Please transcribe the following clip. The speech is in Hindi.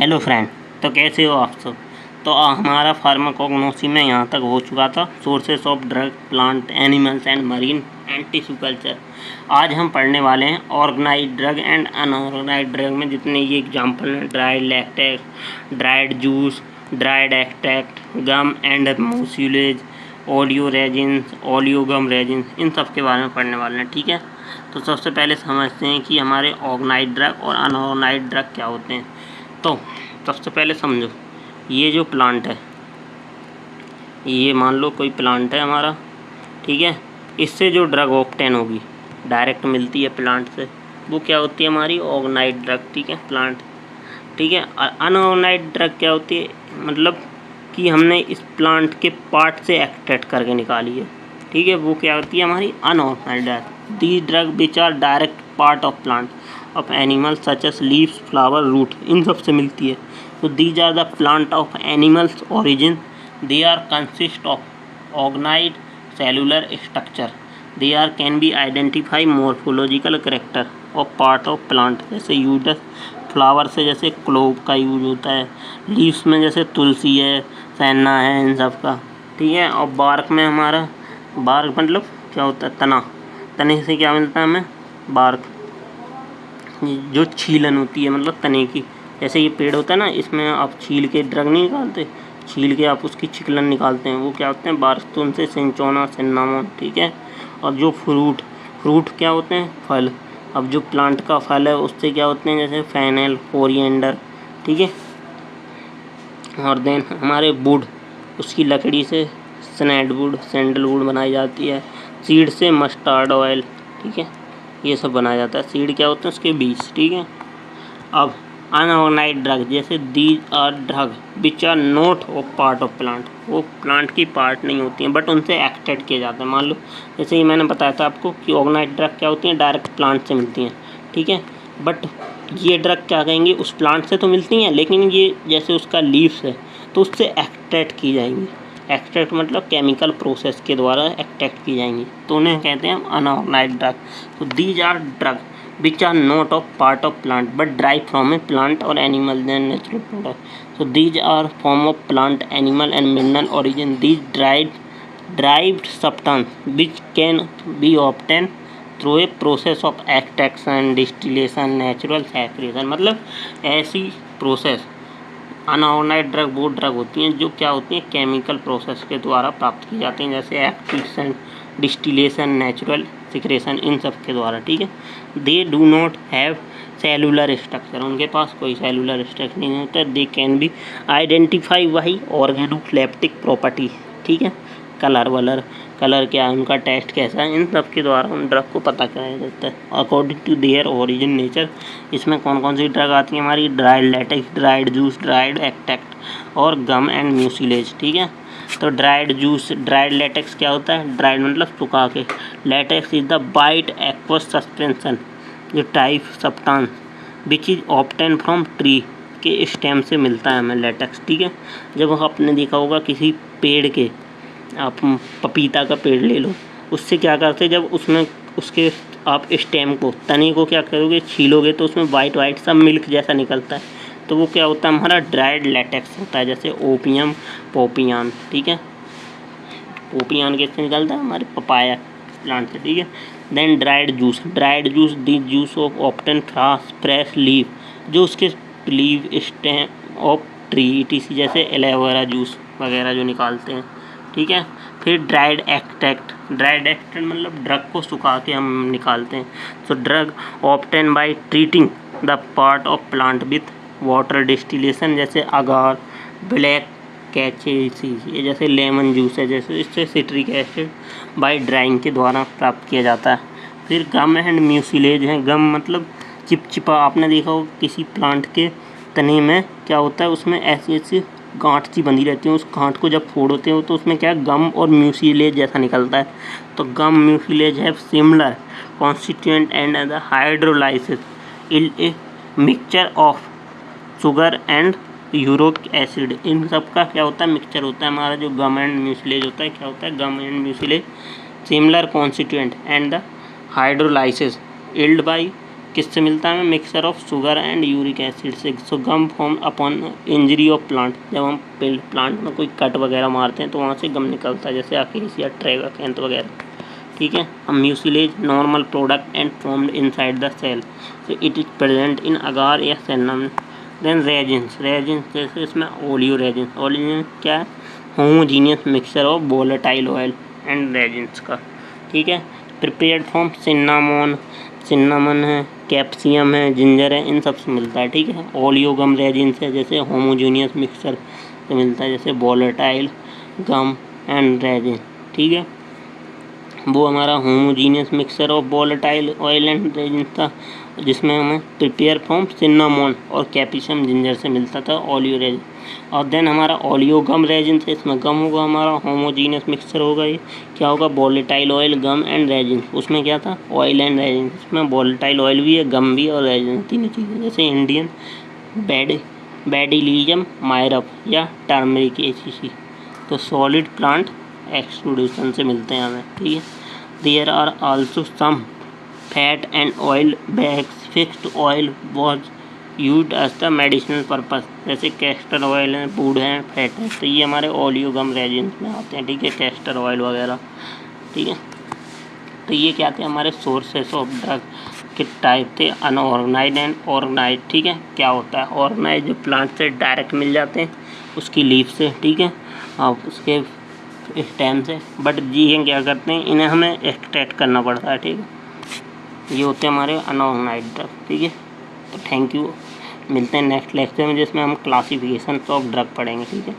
हेलो फ्रेंड, तो कैसे हो आप सब। तो हमारा फार्माकोग्नोसी में यहाँ तक हो चुका था sources of drug, plant, animals and marine and tissue culture. आज हम पढ़ने वाले हैं organised drug and unorganised drug में जितने ये एग्जांपल हैं, dried latex, dried juice, dried extract, gum and mucilage, oleo resins, oleo gum resins, इन सब के बारे में पढ़ने वाले हैं। ठीक है, तो सबसे पहले समझते हैं कि हमारे ऑर्गेनाइज्ड ड्रग और अनऑर्गेनाइज्ड ड्रग क्या होते हैं। तो सबसे पहले समझो, ये जो प्लांट है, ये मान लो कोई प्लांट है हमारा, ठीक है। इससे जो ड्रग ऑब्टेन होगी, डायरेक्ट मिलती है प्लांट से, वो क्या होती है हमारी ऑर्गेनाइज्ड ड्रग। ठीक है, प्लांट। ठीक है, अनऑर्गेनाइज्ड ड्रग क्या होती है, मतलब कि हमने इस प्लांट के पार्ट से एक्सट्रैक्ट करके निकाली है। ठीक है, वो क्या होती है हमारी unorganised drug. The drug which are direct part of plant of animals such as leaves, flower, root, इन सब से मिलती है। तो these are the plant of animals origin. They are consist of organised cellular structure. They are can be identify morphological character of part of plant, जैसे यूडस। फ्लावर से जैसे क्लोव का यूज होता है, लीव्स में जैसे तुलसी है, फैना है, इन सब का। ठीक है, और बार्क में हमारा, बार्क मतलब क्या होता है, तना। तने से क्या मिलता है हमें, बार्क, जो छीलन होती है मतलब तने की। जैसे ये पेड़ होता है ना, इसमें आप छील के ड्रग नहीं निकालते, छील के आप उसकी छिकलन निकालते हैं, वो क्या होते हैं, बार्क। तो उनसे सिंचोना, सिन्नामोन। ठीक है, और जो फ्रूट क्या होते हैं, फल। अब जो प्लांट का फल है उससे क्या होते हैं, जैसे फेनल, कोरिएंडर। ठीक है, और देन हमारे वुड, उसकी लकड़ी से सैंडलवुड बनाई जाती है। सीड से मस्टर्ड ऑयल। ठीक है, ये सब बनाया जाता है। सीड क्या होते हैं, उसके बीज। ठीक है, अब अनऑर्गेनाइज्ड ड्रग, जैसे these are drug which are not of part of plant, वो प्लांट की पार्ट नहीं होती हैं बट उनसे एक्सट्रैक्ट किए जाते हैं। मान लो जैसे ये मैंने बताया था आपको कि ऑर्गेनाइज्ड ड्रग क्या होती हैं, डायरेक्ट प्लांट से मिलती हैं। ठीक है, बट ये ड्रग क्या कहेंगे, उस प्लांट से तो मिलती हैं, लेकिन ये जैसे उसका लीव्स है तो उससे एक्सट्रैक्ट की जाएंगी। एक्सट्रैक्ट मतलब केमिकल प्रोसेस के द्वारा एक्सट्रैक्ट की जाएंगी, तो उन्हें कहते हैं अनऑर्गेनाइज्ड ड्रग। तो these are drug which are not of part of plant but derived from a plant or animal than natural product. So these are form of plant, animal and mineral origin. These derived substance which can be obtained through a process of extraction, distillation, natural separation. मतलब ऐसी प्रोसेस अनऑर्गेनाइज्ड ड्रग वो ड्रग होती हैं जो क्या होती हैं, केमिकल प्रोसेस के द्वारा प्राप्त की जाती हैं, जैसे एक्सट्रैक्शन, डिस्टिलेशन, नेचुरल सिक्रेशन, इन सब के द्वारा। ठीक है, they do not have cellular structure, उनके पास कोई सेलुलर स्ट्रक्चर नहीं होता। They can be identify by organoleptic property. ठीक है, कलर क्या है, उनका टेस्ट कैसा है, इन सब के द्वारा उन ड्रग को पता कराया जाता है according to their origin, nature. इसमें कौन कौन सी ड्रग आती है हमारी, dried latex, dried juice, dried extract और गम एंड म्यूसिलेज। ठीक है, तो ड्राइड जूस, ड्राइड लैटेक्स क्या होता है, ड्राइड मतलब सुखा के, latex is the white aqueous suspension, जो type substance which is obtain from tree, के स्टेम से मिलता है हमें लैटेक्स। ठीक है, जब आपने देखा होगा किसी पेड़ के, आप पपीता का पेड़ ले लो, उससे क्या करते हैं, जब उसमें उसके आप स्टेम को, तने को क्या करोगे, छीलोगे तो उसमें वाइट सा मिल्क जैसा निकलता है, तो वो क्या होता है हमारा ड्राइड लैटेक्स होता है, जैसे ओपियम, पोपियान। ठीक है, पोपियान कैसे निकलता है, हमारे पपाया प्लांट से। ठीक है, then dried juice the juice of obtain fresh leave, जो उसके leave, stem of tree, ETC, जैसे एलोवेरा जूस वगैरह जो निकालते हैं। ठीक है, फिर ड्राइड एक्सट्रैक्ट मतलब ड्रग को सुखा के हम निकालते हैं। So drug obtain by treating the part of plant with water distillation, जैसे अगार, ब्लैक कैचेसी, ये जैसे लेमन जूस है, जैसे इससे सिट्रिक एसिड बाय ड्राइंग के द्वारा प्राप्त किया जाता है। फिर गम एंड म्यूसिलेज है, गम मतलब चिपचिपा, आपने देखा हो किसी प्लांट के तने में क्या होता है, उसमें ऐसी गांठ सी बंधी रहती है, उस गांठ को जब फोड़ते हो तो उसमें क्या गम और म्यूसिलेज जैसा निकलता है। तो गम म्यूसिलेज है similar constituent and the hydrolysis yield a mixture of sugar and uric acid, इन सब का क्या होता है, मिक्सचर होता है हमारा जो गम एंड म्यूसिलेज होता है। क्या होता है, gum and mucilage similar constituent and the hydrolysis yield by किससे मिलता है हमें? Mixture of sugar and uric acid से। So gum form upon injury of plant, जब हम प्लांट में कोई कट वगैरह मारते हैं तो वहाँ से गम निकलता है, जैसे अकेसिया, ट्रैगोपैंथ वगैरह, ठीक है। Mucilage normal product and formed inside the cell, so it is present in agar या सेनम। देन रेजिन्स, जैसे इसमें ओलियो रेजिन्स क्या है? Homogeneous mixture of volatile oil and resins का, ठीक है। प्रिपेयर्ड फ्रॉम सिन्नामन है, कैप्सियम है, जिंजर है, इन सब से मिलता है, ठीक है। ओलियो गम रेजिन्स है, जैसे होमोजीनियस मिक्सचर से मिलता है, जैसे वोलेटाइल गम एंड रेजिन, ठीक है। वो हमारा homogeneous mixture of volatile oil and resin था, जिसमें हमें प्रिपेयर फ्रॉम सिन्नामोन और कैप्सियम जिंजर से मिलता था ओलियो रेजिन। और देन हमारा ओलियो गम रेजिन से, इसमें गम होगा हमारा, होमोजीनियस मिक्सचर होगा, ये क्या होगा? Volatile oil gum and resin. उसमें क्या था? Oil and resin. इसमें वोलेटाइल ऑयल भी है, गम भी और रेजिन, तीनों चीज़ें। जैसे इंडियन बेडिलियम मायरप या टर्मरिक ACC, तो सॉलिड प्लांट एक्सट्रूडेशन से मिलते हैं हमें, ठीक है। There are also some fat and oil bags. Fixed oil was used as the medicinal purpose, जैसे कैस्टर ऑयल है, वुड है, फैट है, तो ये हमारे ओलियो गम रेजिन में आते हैं, ठीक है। कैस्टर ऑयल वगैरह, ठीक है। तो ये क्या थे? हमारे सोर्सेस ऑफ ड्रग के टाइप थे, अनऑर्गेनाइज्ड एंड ऑर्गेनाइज्ड, ठीक है। क्या होता है? ऑर्गेनाइज्ड जो प्लांट से डायरेक्ट मिल जाते हैं, उसकी लीफ से, ठीक है, और उसके स्टेम से। बट ये क्या करते हैं? इन्हें हमें एक्सट्रैक्ट करना पड़ता है, ठीक है। ये होते हैं हमारे अनऑर्गेनाइज्ड ड्रग, ठीक है। तो थैंक यू, मिलते हैं नेक्स्ट लेक्चर में, जिसमें हम क्लासिफिकेशन ऑफ ड्रग पढ़ेंगे, ठीक है।